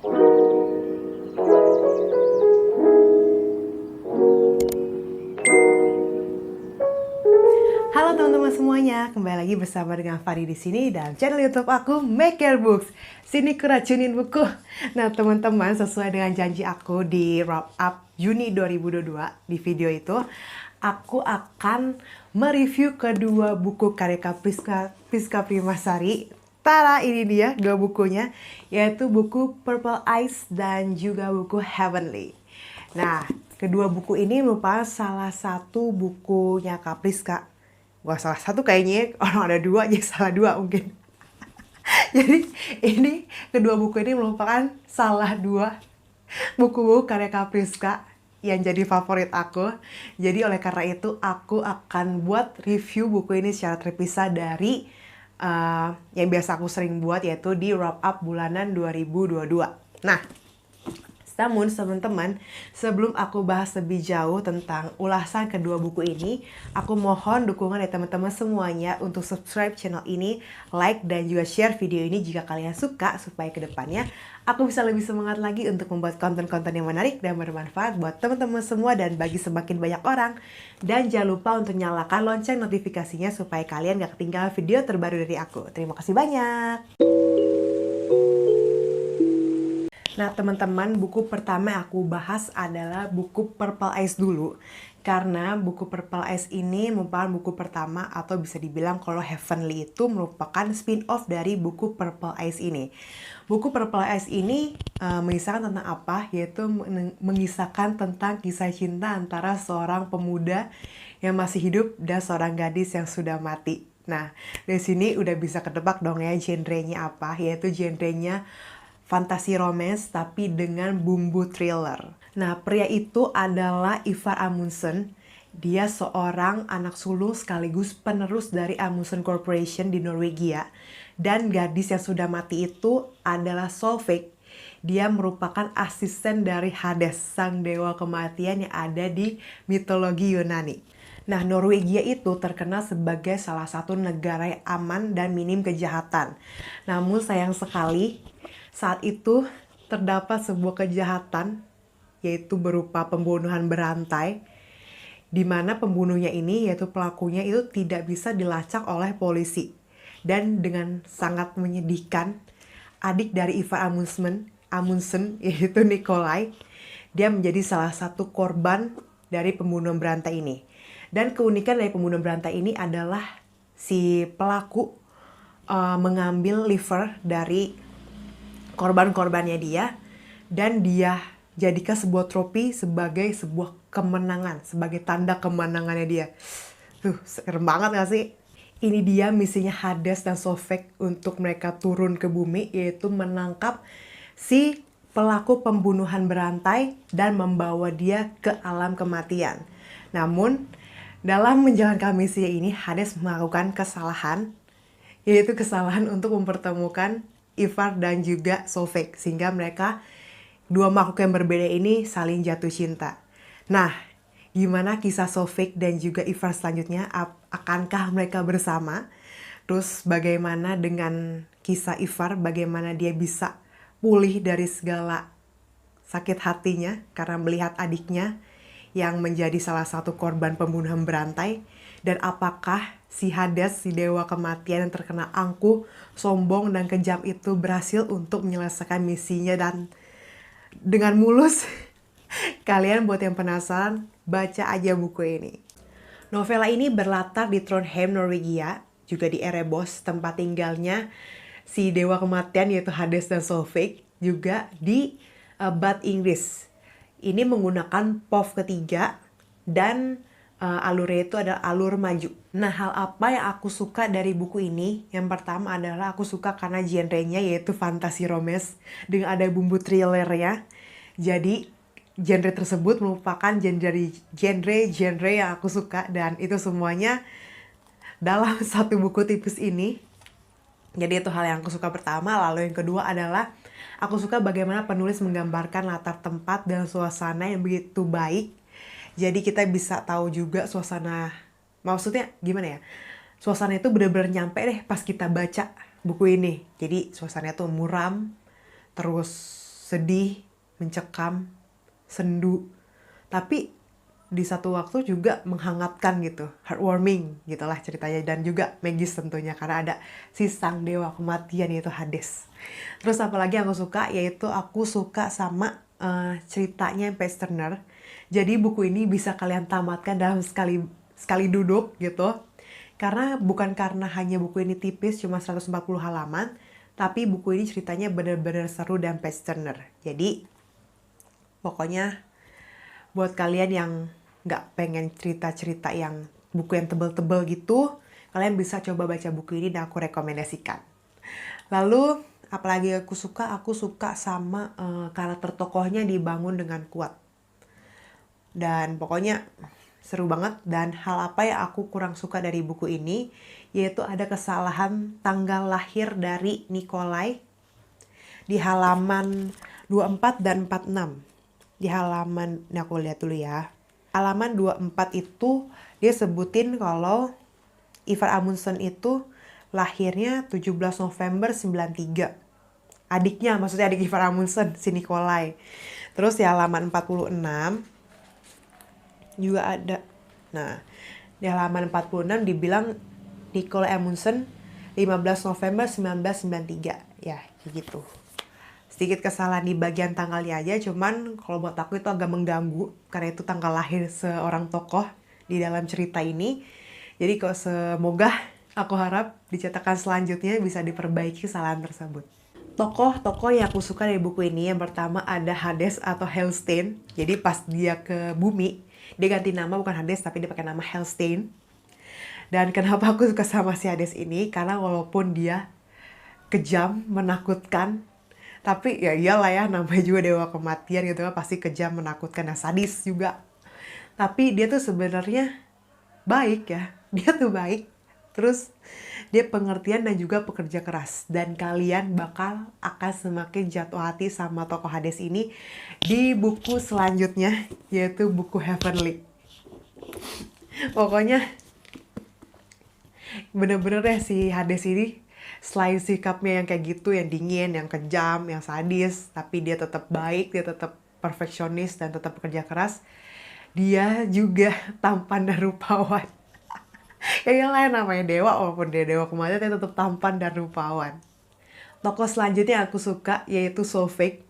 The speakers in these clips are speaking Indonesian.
Halo teman-teman semuanya, kembali lagi bersama dengan Fari di sini dan channel YouTube aku Make Your Books. Sini keracunin buku. Nah teman-teman, sesuai dengan janji aku di wrap up Juni 2022 di video itu, aku akan mereview kedua buku karya Priska Primasari. Tara, ini dia dua bukunya, yaitu buku Purple Eyes dan juga buku Heavenly. Nah, kedua buku ini merupakan salah satu bukunya Kak Priska. Gak salah satu kayaknya, orang ada dua aja, salah dua mungkin. Jadi ini kedua buku ini merupakan salah dua buku-buku karya Kak Priska yang jadi favorit aku. Jadi oleh karena itu aku akan buat review buku ini secara terpisah dari yang biasa aku sering buat, yaitu di wrap up bulanan 2022. Nah, namun teman-teman, sebelum aku bahas lebih jauh tentang ulasan kedua buku ini, aku mohon dukungan dari teman-teman semuanya untuk subscribe channel ini, like, dan juga share video ini jika kalian suka, supaya kedepannya aku bisa lebih semangat lagi untuk membuat konten-konten yang menarik dan bermanfaat buat teman-teman semua dan bagi semakin banyak orang. Dan jangan lupa untuk nyalakan lonceng notifikasinya supaya kalian gak ketinggalan video terbaru dari aku. Terima kasih banyak. Nah teman-teman, buku pertama yang aku bahas adalah buku Purple Eyes dulu. Karena buku Purple Eyes ini merupakan buku pertama, atau bisa dibilang kalau Heavenly itu merupakan spin-off dari buku Purple Eyes ini. Buku Purple Eyes ini mengisahkan tentang apa? Yaitu mengisahkan tentang kisah cinta antara seorang pemuda yang masih hidup dan seorang gadis yang sudah mati. Nah, dari sini udah bisa ketebak dong ya genrenya apa, yaitu genrenya fantasi romance tapi dengan bumbu thriller. Nah, pria itu adalah Ivar Amundsen. Dia seorang anak sulung sekaligus penerus dari Amundsen Corporation di Norwegia. Dan gadis yang sudah mati itu adalah Solveig. Dia merupakan asisten dari Hades, sang dewa kematian yang ada di mitologi Yunani. Nah, Norwegia itu terkenal sebagai salah satu negara yang aman dan minim kejahatan. Namun sayang sekali, saat itu terdapat sebuah kejahatan, yaitu berupa pembunuhan berantai, di mana pembunuhnya ini, yaitu pelakunya itu tidak bisa dilacak oleh polisi. Dan dengan sangat menyedihkan, adik dari Ivar Amundsen, yaitu Nikolai, dia menjadi salah satu korban dari pembunuhan berantai ini. Dan keunikan dari pembunuhan berantai ini adalah si pelaku mengambil liver dari korban-korbannya dia, dan dia jadikan sebuah trofi sebagai sebuah kemenangan, sebagai tanda kemenangannya dia. Serem banget gak sih? Ini dia misinya Hades dan Solveig untuk mereka turun ke bumi, yaitu menangkap si pelaku pembunuhan berantai dan membawa dia ke alam kematian. Namun, dalam menjalankan misi ini, Hades melakukan kesalahan, yaitu kesalahan untuk mempertemukan Ivar dan juga Solveig, sehingga mereka dua makhluk yang berbeda ini saling jatuh cinta. Nah, gimana kisah Solveig dan juga Ivar selanjutnya? Akankah mereka bersama? Terus bagaimana dengan kisah Ivar? Bagaimana dia bisa pulih dari segala sakit hatinya karena melihat adiknya yang menjadi salah satu korban pembunuhan berantai? Dan apakah si Hades, si dewa kematian yang terkenal angkuh, sombong, dan kejam itu berhasil untuk menyelesaikan misinya dan dengan mulus? Kalian buat yang penasaran, baca aja buku ini. Novela ini berlatar di Trondheim, Norwegia, juga di Erebos, tempat tinggalnya si dewa kematian yaitu Hades dan Solveig, juga di Bath, Inggris. Ini menggunakan POV ketiga dan alurnya itu adalah alur maju. Nah, hal apa yang aku suka dari buku ini? Yang pertama adalah aku suka karena genrenya yaitu fantasi romance dengan ada bumbu thrillernya. Jadi genre tersebut merupakan genre yang aku suka, dan itu semuanya dalam satu buku tipis ini. Jadi itu hal yang aku suka pertama. Lalu yang kedua adalah aku suka bagaimana penulis menggambarkan latar tempat dan suasana yang begitu baik. Jadi kita bisa tahu juga suasana, maksudnya gimana ya, suasana itu benar-benar nyampe deh pas kita baca buku ini. Jadi suasananya tuh muram, terus sedih, mencekam, sendu. Tapi di satu waktu juga menghangatkan gitu, heartwarming gitulah ceritanya, dan juga magis tentunya karena ada si sang dewa kematian yaitu Hades. Terus apalagi aku suka, yaitu aku suka sama ceritanya Page Turner. Jadi buku ini bisa kalian tamatkan dalam sekali duduk gitu. Karena bukan karena hanya buku ini tipis cuma 140 halaman, tapi buku ini ceritanya benar-benar seru dan Page Turner. Jadi pokoknya buat kalian yang nggak pengen cerita-cerita yang buku yang tebel-tebel gitu, kalian bisa coba baca buku ini dan aku rekomendasikan. Lalu apalagi aku suka sama karakter tokohnya dibangun dengan kuat. Dan pokoknya seru banget. Dan hal apa yang aku kurang suka dari buku ini, yaitu ada kesalahan tanggal lahir dari Nikolai di halaman 24 dan 46. Di halaman, ini aku lihat dulu ya. Halaman 24 itu dia sebutin kalau Ivar Amundsen itu lahirnya 17 November 93. Adiknya, maksudnya adik Ivar Amundsen, si Nikolai. Terus di halaman 46 juga ada. Nah, di halaman 46 dibilang Nikolai Amundsen 15 November 1993. Ya, kayak gitu. Sedikit kesalahan di bagian tanggalnya aja, cuman kalau buat aku itu agak mengganggu karena itu tanggal lahir seorang tokoh di dalam cerita ini. Jadi kok semoga aku harap dicetakan selanjutnya bisa diperbaiki kesalahan tersebut. Tokoh-tokoh yang aku suka dari buku ini, yang pertama ada Hades atau Helstein. Jadi pas dia ke bumi, dia ganti nama, bukan Hades tapi dia pakai nama Helstein. Dan kenapa aku suka sama si Hades ini? Karena walaupun dia kejam, menakutkan, tapi ya iyalah ya, namanya juga dewa kematian gitu kan, pasti kejam, menakutkan, dan sadis juga. Tapi dia tuh sebenarnya baik ya, dia tuh baik. Terus dia pengertian dan juga pekerja keras. Dan kalian bakal akan semakin jatuh hati sama tokoh Hades ini di buku selanjutnya, yaitu buku Heavenly. Pokoknya bener-bener deh si Hades ini, selain sikapnya yang kayak gitu, yang dingin, yang kejam, yang sadis, tapi dia tetap baik, dia tetap perfeksionis dan tetap bekerja keras. Dia juga tampan dan rupawan. Ya iyalah, namanya dewa, walaupun dia dewa kematian, dia tetap tampan dan rupawan. Tokoh selanjutnya yang aku suka yaitu Solveig,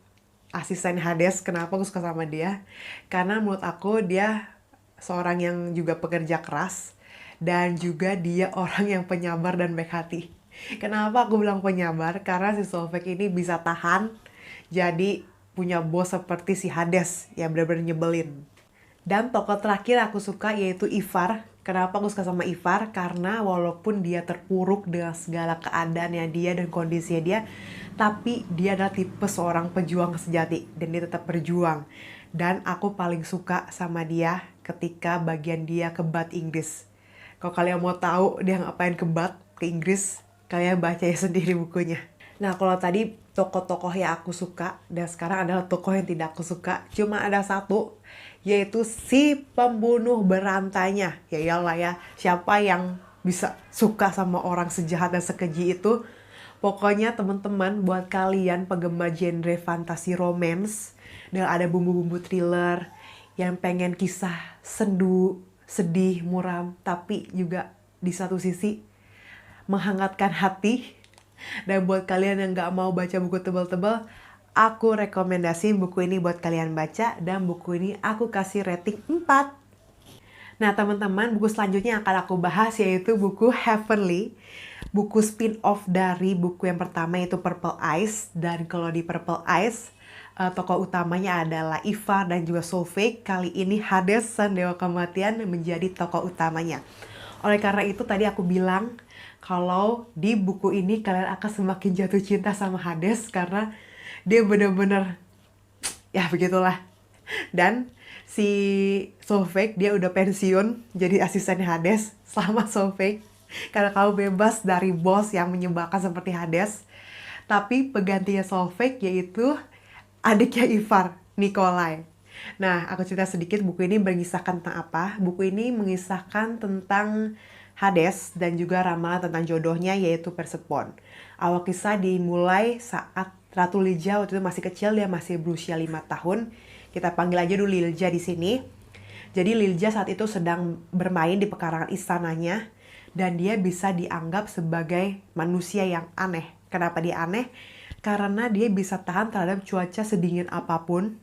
asisten Hades. Kenapa aku suka sama dia? Karena menurut aku dia seorang yang juga pekerja keras, dan juga dia orang yang penyabar dan baik hati. Kenapa aku bilang penyabar? Karena si Solveig ini bisa tahan jadi punya bos seperti si Hades yang benar-benar nyebelin. Dan tokoh terakhir aku suka yaitu Ivar. Kenapa aku suka sama Ivar? Karena walaupun dia terpuruk dengan segala keadaannya dia dan kondisinya dia, tapi dia adalah tipe seorang pejuang sejati dan dia tetap berjuang. Dan aku paling suka sama dia ketika bagian dia ke Bat Inggris. Kalau kalian mau tahu dia ngapain ke Bat, ke Inggris, kalian baca ya sendiri bukunya. Nah, kalau tadi tokoh-tokoh yang aku suka, dan sekarang adalah tokoh yang tidak aku suka, cuma ada satu, yaitu si pembunuh berantainya. Ya iyalah ya, siapa yang bisa suka sama orang sejahat dan sekeji itu? Pokoknya teman-teman, buat kalian penggemar genre fantasi romance, dan ada bumbu-bumbu thriller, yang pengen kisah sendu, sedih, muram, tapi juga di satu sisi menghangatkan hati. Dan buat kalian yang gak mau baca buku tebal-tebal, aku rekomendasiin buku ini buat kalian baca, dan buku ini aku kasih rating 4. Nah teman-teman, buku selanjutnya yang akan aku bahas yaitu buku Heavenly, buku spin-off dari buku yang pertama yaitu Purple Eyes. Dan kalau di Purple Eyes, tokoh utamanya adalah Ivar dan juga Solveig. Kali ini Hades, sang dewa kematian, menjadi tokoh utamanya. Oleh karena itu tadi aku bilang kalau di buku ini kalian akan semakin jatuh cinta sama Hades karena dia bener-bener ya begitulah. Dan si Solveig dia udah pensiun jadi asistennya Hades selama Solveig, karena kamu bebas dari bos yang menyebalkan seperti Hades. Tapi penggantinya Solveig yaitu adiknya Ivar, Nikolai. Nah, aku cerita sedikit buku ini mengisahkan tentang apa. Buku ini mengisahkan tentang Hades dan juga ramalan tentang jodohnya yaitu Persephone. Awal kisah dimulai saat Ratu Lilja waktu itu masih kecil, dia masih berusia 5 tahun. Kita panggil aja dulu Lilja di sini. Jadi Lilja saat itu sedang bermain di pekarangan istananya dan dia bisa dianggap sebagai manusia yang aneh. Kenapa dia aneh? Karena dia bisa tahan terhadap cuaca sedingin apapun,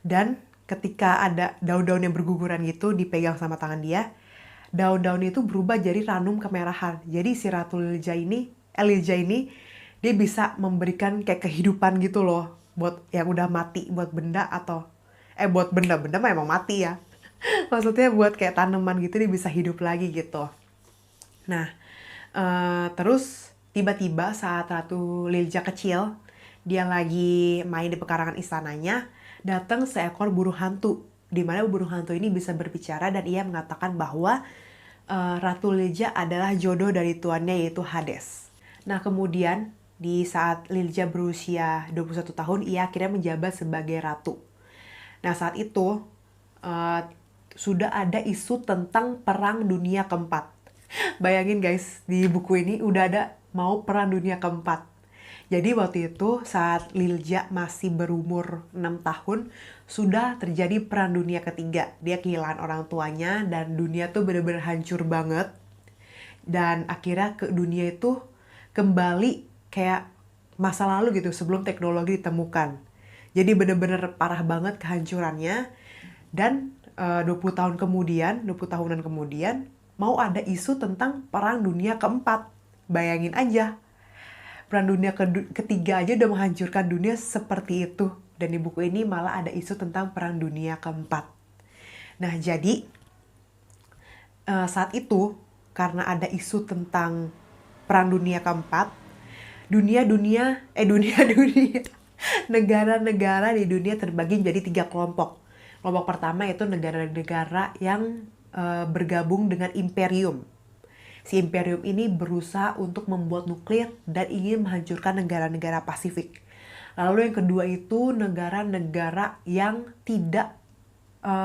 dan ketika ada daun-daun yang berguguran gitu dipegang sama tangan dia, daun-daun itu berubah jadi ranum kemerahan. Jadi si Ratu Lilja ini, dia bisa memberikan kayak kehidupan gitu loh buat yang udah mati, buat benda atau buat benda-benda mah emang mati ya. Maksudnya buat kayak tanaman gitu dia bisa hidup lagi gitu. Nah, terus tiba-tiba saat Ratu Lilja kecil, dia lagi main di pekarangan istananya, datang seekor burung hantu. Di mana burung hantu ini bisa berbicara dan ia mengatakan bahwa Ratu Lilja adalah jodoh dari tuannya yaitu Hades. Nah, kemudian di saat Lilja berusia 21 tahun, ia akhirnya menjabat sebagai ratu. Nah, saat itu sudah ada isu tentang Perang Dunia Keempat. Bayangin guys, di buku ini udah ada mau Perang Dunia Keempat. Jadi waktu itu saat Lilja masih berumur 6 tahun, sudah terjadi Perang Dunia Ketiga. Dia kehilangan orang tuanya dan dunia tuh bener-bener hancur banget. Dan akhirnya ke dunia itu kembali kayak masa lalu gitu sebelum teknologi ditemukan. Jadi bener-bener parah banget kehancurannya. Dan 20 tahunan kemudian mau ada isu tentang Perang Dunia Keempat. Bayangin aja, Perang Dunia Ketiga aja udah menghancurkan dunia seperti itu. Dan di buku ini malah ada isu tentang Perang Dunia Keempat. Nah, jadi saat itu karena ada isu tentang Perang Dunia Keempat, negara-negara di dunia terbagi menjadi 3 kelompok. Kelompok pertama itu negara-negara yang bergabung dengan imperium. Si imperium ini berusaha untuk membuat nuklir dan ingin menghancurkan negara-negara Pasifik. Lalu yang kedua itu negara-negara yang tidak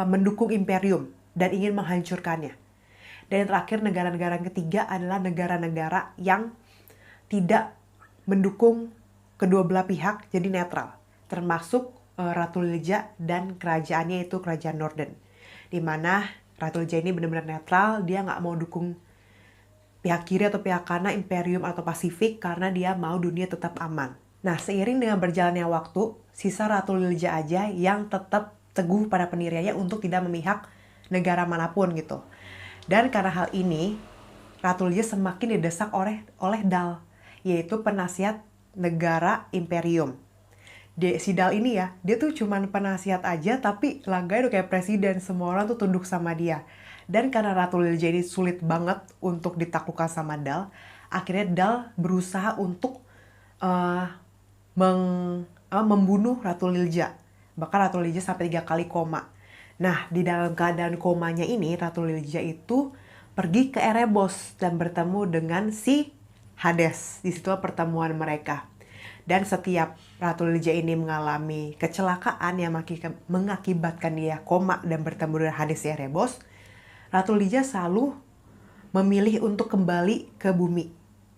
mendukung imperium dan ingin menghancurkannya. Dan yang terakhir negara-negara yang ketiga adalah negara-negara yang tidak mendukung kedua belah pihak, jadi netral. Termasuk Ratu Lilja dan kerajaannya itu kerajaan Norden. Dimana Ratu Lilja ini benar-benar netral, dia nggak mau dukung pihak kiri atau pihak kanan, imperium atau Pasifik, karena dia mau dunia tetap aman. Nah, seiring dengan berjalannya waktu, sisa Ratu Lilja aja yang tetap teguh pada pendiriannya untuk tidak memihak negara manapun gitu. Dan karena hal ini, Ratu Lilja semakin didesak oleh Dal, yaitu penasihat negara imperium. Si Dal ini ya, dia tuh cuman penasihat aja, tapi langganya udah kayak presiden, semua orang tuh tunduk sama dia. Dan karena Ratu Lilja ini sulit banget untuk ditaklukkan sama Dal, akhirnya Dal berusaha untuk membunuh Ratu Lilja. Bahkan Ratu Lilja sampai 3 kali koma. Nah, di dalam keadaan komanya ini, Ratu Lilja itu pergi ke Erebos dan bertemu dengan si Hades. Di situ pertemuan mereka. Dan setiap Ratu Lilja ini mengalami kecelakaan yang mengakibatkan dia koma dan bertemu dengan Hades di Erebos, Ratu Lilja selalu memilih untuk kembali ke bumi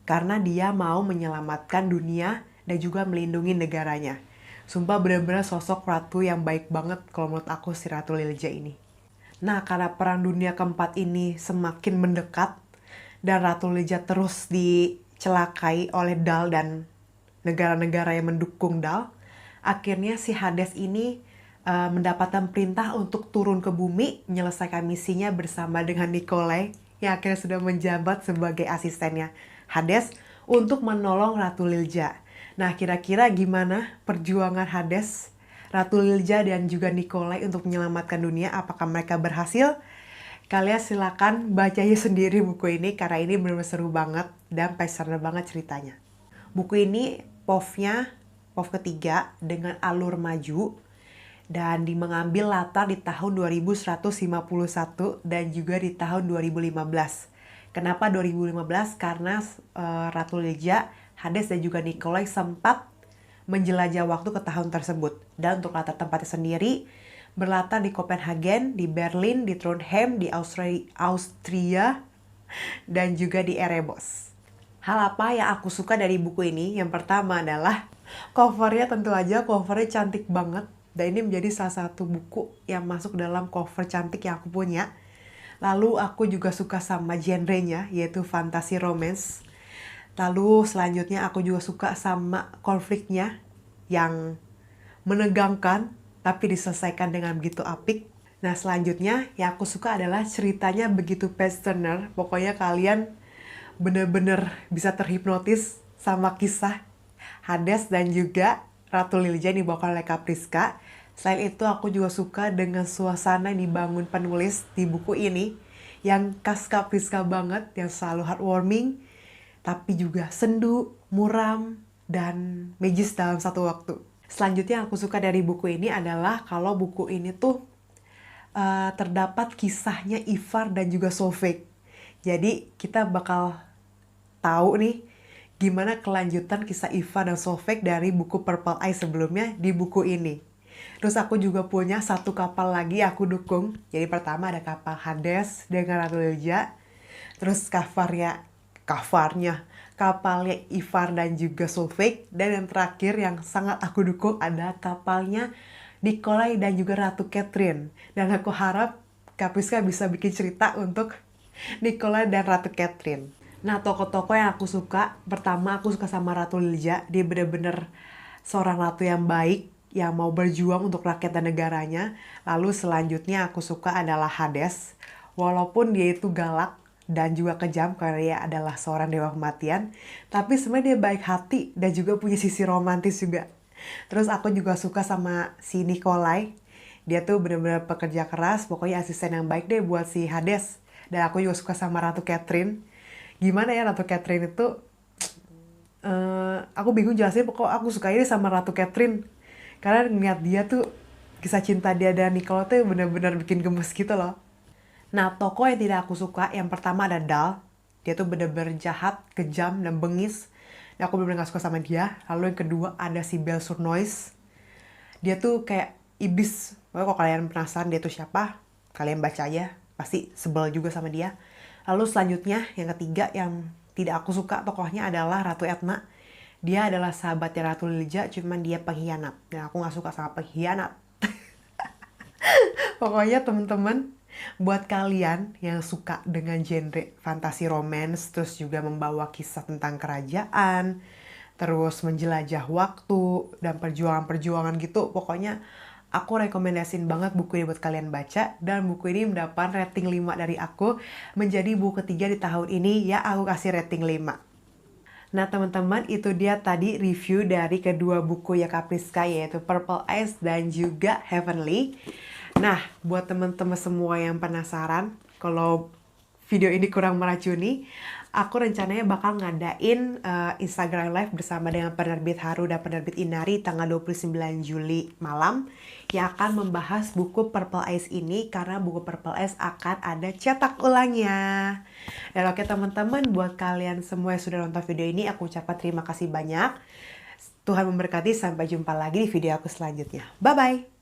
karena dia mau menyelamatkan dunia dan juga melindungi negaranya. Sumpah benar-benar sosok ratu yang baik banget kalau menurut aku si Ratu Lilja ini. Nah, karena Perang Dunia Keempat ini semakin mendekat dan Ratu Lilja terus dicelakai oleh Dal dan negara-negara yang mendukung Dal, akhirnya si Hades ini mendapatkan perintah untuk turun ke bumi menyelesaikan misinya bersama dengan Nikolai yang akhirnya sudah menjabat sebagai asistennya Hades untuk menolong Ratu Lilja. Nah, kira-kira gimana perjuangan Hades, Ratu Lilja dan juga Nikolai untuk menyelamatkan dunia? Apakah mereka berhasil? Kalian silakan baca sendiri buku ini karena ini benar-benar seru banget dan passionate banget ceritanya. Buku ini POV ketiga dengan alur maju dan mengambil latar di tahun 2151 dan juga di tahun 2015. Kenapa 2015? Karena Ratu Lilja, Hades dan juga Nikolai sempat menjelajah waktu ke tahun tersebut. Dan untuk latar tempatnya sendiri berlatar di Copenhagen, di Berlin, di Trondheim, di Austria dan juga di Erebos. Hal apa yang aku suka dari buku ini? Yang pertama adalah covernya, tentu aja covernya cantik banget. Dan ini menjadi salah satu buku yang masuk dalam cover cantik yang aku punya. Lalu aku juga suka sama genrenya, yaitu fantasi romance. Lalu selanjutnya aku juga suka sama konfliknya yang menegangkan tapi diselesaikan dengan begitu apik. Nah selanjutnya yang aku suka adalah ceritanya begitu page turner. Pokoknya kalian bener-bener bisa terhipnotis sama kisah Hades dan juga Ratu Lilia yang dibawakan oleh Kapriska. Selain itu aku juga suka dengan suasana yang dibangun penulis di buku ini yang khas Kapriska banget, yang selalu heartwarming tapi juga sendu, muram, dan magis dalam satu waktu. Selanjutnya yang aku suka dari buku ini adalah kalau buku ini tuh terdapat kisahnya Ivar dan juga Solveig. Jadi kita bakal tahu nih gimana kelanjutan kisah Ivar dan Solveig dari buku Purple Eyes sebelumnya di buku ini. Terus aku juga punya satu kapal lagi aku dukung. Jadi pertama ada kapal Hades dengan Ratu Lilia. Terus kapalnya Ivar dan juga Solveig. Dan yang terakhir yang sangat aku dukung ada kapalnya Nikolai dan juga Ratu Catherine. Dan aku harap Kapriska bisa bikin cerita untuk Nikolai dan Ratu Catherine. Nah, tokoh-tokoh yang aku suka, pertama aku suka sama Ratu Lilia. Dia bener-bener seorang ratu yang baik, yang mau berjuang untuk rakyat dan negaranya. Lalu selanjutnya aku suka adalah Hades. Walaupun dia itu galak dan juga kejam karena dia adalah seorang dewa kematian, tapi sebenarnya dia baik hati dan juga punya sisi romantis juga. Terus aku juga suka sama si Nikolai. Dia tuh bener-bener pekerja keras, pokoknya asisten yang baik deh buat si Hades. Dan aku juga suka sama Ratu Catherine. Gimana ya Ratu Catherine itu, aku bingung jelasin, pokoknya aku suka ini sama Ratu Catherine. Karena ngeliat dia tuh, kisah cinta dia dan Nikolai tuh bener-bener bikin gemes gitu loh. Nah, tokoh yang tidak aku suka, yang pertama ada Dal. Dia tuh bener-bener jahat, kejam, dan bengis. Dan aku bener-bener gak suka sama dia. Lalu yang kedua ada si Belle Surnoise. Dia tuh kayak iblis. Pokoknya kalau kalian penasaran dia tuh siapa, kalian baca aja. Pasti sebel juga sama dia. Lalu selanjutnya, yang ketiga yang tidak aku suka tokohnya adalah Ratu Etna. Dia adalah sahabatnya Ratu Lilia, cuman dia pengkhianat. Dan aku gak suka sama pengkhianat. Pokoknya teman-teman, buat kalian yang suka dengan genre fantasi romance, terus juga membawa kisah tentang kerajaan, terus menjelajah waktu dan perjuangan-perjuangan gitu, pokoknya aku rekomendasiin banget buku ini buat kalian baca. Dan buku ini mendapat rating 5 dari aku, menjadi buku ketiga di tahun ini ya aku kasih rating 5. Nah teman-teman, itu dia tadi review dari kedua buku ya Kapriska, yaitu Purple Eyes dan juga Heavenly. Nah, buat teman-teman semua yang penasaran kalau video ini kurang meracuni, aku rencananya bakal ngadain Instagram Live bersama dengan penerbit Haru dan penerbit Inari tanggal 29 Juli malam yang akan membahas buku Purple Eyes ini, karena buku Purple Eyes akan ada cetak ulangnya. Dan oke teman-teman, buat kalian semua yang sudah nonton video ini, aku ucapkan terima kasih banyak. Tuhan memberkati, sampai jumpa lagi di video aku selanjutnya. Bye-bye!